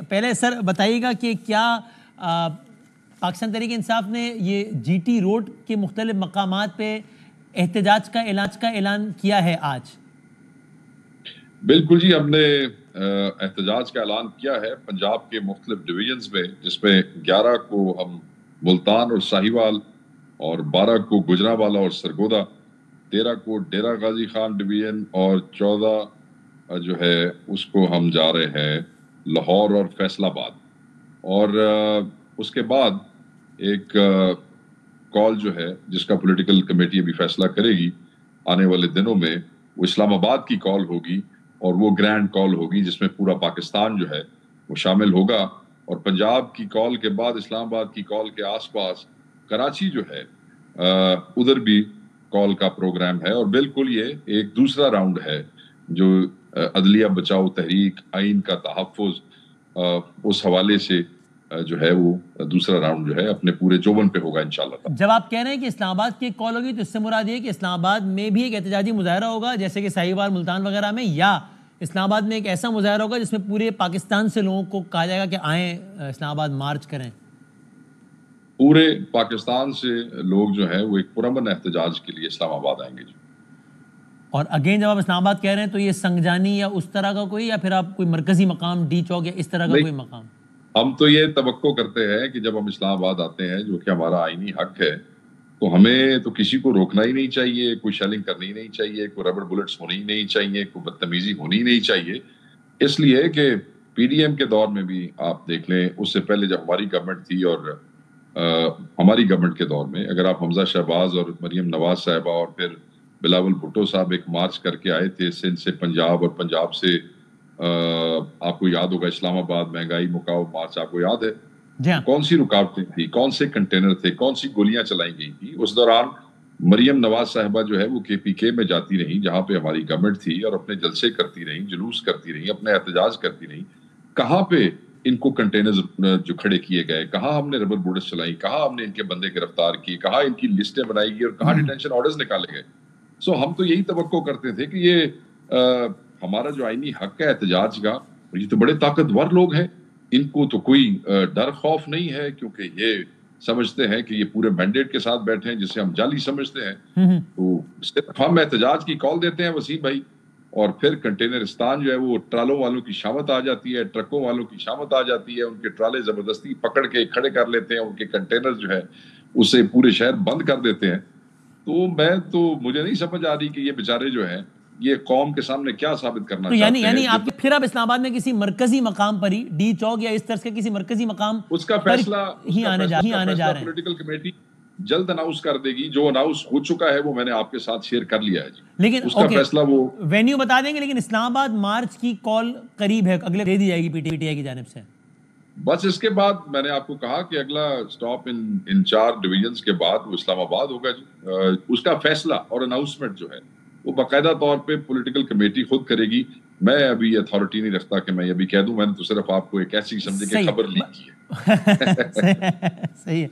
پہلے سر بتائیے گا کہ کیا پاکستان تحریک انصاف نے یہ جی ٹی روڈ کے مختلف مقامات پہ احتجاج کا اعلان کیا ہے آج؟ بالکل جی، ہم نے احتجاج کا اعلان کیا ہے پنجاب کے مختلف ڈویژنز میں، جس میں 11 کو ہم ملتان اور ساہیوال اور 12 کو گجرانوالہ اور سرگودا، 13 کو ڈیرہ غازی خان ڈویژن اور 14 جو ہے اس کو ہم جا رہے ہیں لاہور اور فیصل آباد. اور اس کے بعد ایک کال جو ہے جس کا پولیٹیکل کمیٹی ابھی فیصلہ کرے گی آنے والے دنوں میں، وہ اسلام آباد کی کال ہوگی اور وہ گرینڈ کال ہوگی جس میں پورا پاکستان جو ہے وہ شامل ہوگا. اور پنجاب کی کال کے بعد اسلام آباد کی کال کے آس پاس کراچی جو ہے ادھر بھی کال کا پروگرام ہے. اور بالکل یہ ایک دوسرا راؤنڈ ہے جو عدلیہ بچاؤ تحریک، آئین کا تحفظ، اس حوالے سے جو ہے وہ دوسرا راؤنڈ جو ہے اپنے پورے چوبن پہ ہوگا انشاءاللہ. جب آپ کہہ رہے ہیں کہ اسلام آباد کی ایک کال ہوگی تو اس سے مراد یہ کہ اسلام آباد میں بھی ایک احتجاجی مظاہرہ ہوگا جیسے کہ ساہیوال، ملتان وغیرہ میں، یا اسلام آباد میں ایک ایسا مظاہرہ ہوگا جس میں پورے پاکستان سے لوگوں کو کہا جائے گا کہ آئیں اسلام آباد مارچ کریں؟ پورے پاکستان سے لوگ جو ہیں وہ ایک پرامن احتجاج کے لیے اسلام آباد آئیں گے جی. اور اگین جب آپ اسلام آباد کہہ رہے ہیں تو یہ سنگجانی یا اس طرح کا کوئی، یا پھر آپ کوئی مرکزی مقام ڈی چوک یا اس طرح کا کوئی مقام؟ ہم تو یہ توقع کرتے ہیں کہ جب ہم اسلام آباد آتے ہیں جو کہ ہمارا آئینی حق ہے، تو ہمیں تو کسی کو روکنا ہی نہیں چاہیے، کوئی شیلنگ کرنی ہی نہیں چاہیے، کوئی ربڑ بلٹس ہونی ہی نہیں چاہیے، کوئی بدتمیزی ہونی ہی نہیں چاہیے. اس لیے کہ پی ڈی ایم کے دور میں بھی آپ دیکھ لیں، اس سے پہلے جب ہماری گورنمنٹ تھی اور ہماری گورنمنٹ کے دور میں، اگر آپ حمزہ شہباز اور مریم نواز صاحبہ اور پھر بلاول بھٹو صاحب ایک مارچ کر کے آئے تھے سندھ سے پنجاب اور پنجاب سے آپ کو یاد ہوگا اسلام آباد مہنگائی مکاؤ مارچ، آپ کو یاد ہے کون سی رکاوٹیں تھی، کون سے کنٹینر تھے، کون سی گولیاں چلائی گئی تھی. اس دوران مریم نواز صاحبہ جو ہے وہ کے پی کے میں جاتی رہی جہاں پہ ہماری گورنمنٹ تھی اور اپنے جلسے کرتی رہی، جلوس کرتی رہی، اپنے احتجاج کرتی رہی. کہاں پہ ان کو کنٹینرز جو کھڑے کیے گئے، کہاں ہم نے ربر بلٹس چلائی، کہاں ہم نے ان کے بندے گرفتار کیے، کہاں ان کی لسٹیں بنائی گئی اور کہاں ڈیٹینشن آرڈرز نکالے گئے. سو ہم تو یہی توقع کرتے تھے کہ یہ ہمارا جو آئینی حق ہے احتجاج کا، یہ تو بڑے طاقتور لوگ ہیں، ان کو تو کوئی ڈر خوف نہیں ہے، کیونکہ یہ سمجھتے ہیں کہ یہ پورے مینڈیٹ کے ساتھ بیٹھے ہیں جسے ہم جعلی سمجھتے ہیں. تو صرف ہم احتجاج کی کال دیتے ہیں وسیم بھائی، اور پھر کنٹینرستان جو ہے وہ ٹرالوں والوں کی شامت آ جاتی ہے، ٹرکوں والوں کی شامت آ جاتی ہے، ان کے ٹرالے زبردستی پکڑ کے کھڑے کر لیتے ہیں، ان کے کنٹینر جو ہے اسے پورے شہر بند کر دیتے ہیں. تو مجھے نہیں سمجھ آ رہی کہ یہ بیچارے جو ہیں یہ قوم کے سامنے کیا ثابت کرنا چاہتے ہیں. یعنی آپ پھر اب اسلام آباد میں کسی مرکزی مقام پر ہی ڈی چوک یا اس طرح کے کسی مرکزی مقام اس کا فیصلہ آنے جا رہے ہیں. پولیٹیکل کمیٹی جلد اناؤنس کر دے گی. جو اناؤنس ہو چکا ہے وہ میں نے آپ کے ساتھ شیئر کر لیا ہے جی. لیکن اس کا فیصلہ وہ وینیو بتا دیں گے، لیکن اسلام آباد مارچ کی کال قریب ہے، اگلے دے دی جائے گی پی ٹی آئی کی جانب سے. بس اس کے بعد میں نے آپ کو کہا کہ اگلا سٹاپ ان 4 ڈویژنز کے بعد وہ اسلام آباد ہوگا جی. اس کا فیصلہ اور اناؤنسمنٹ جو ہے وہ باقاعدہ طور پہ پولیٹیکل کمیٹی خود کرے گی. میں ابھی اتھارٹی نہیں رکھتا کہ میں یہ بھی کہہ دوں. میں نے تو صرف آپ کو ایک ایسی سمجھے کہ خبر لیک کی ہے. صحیح ہے.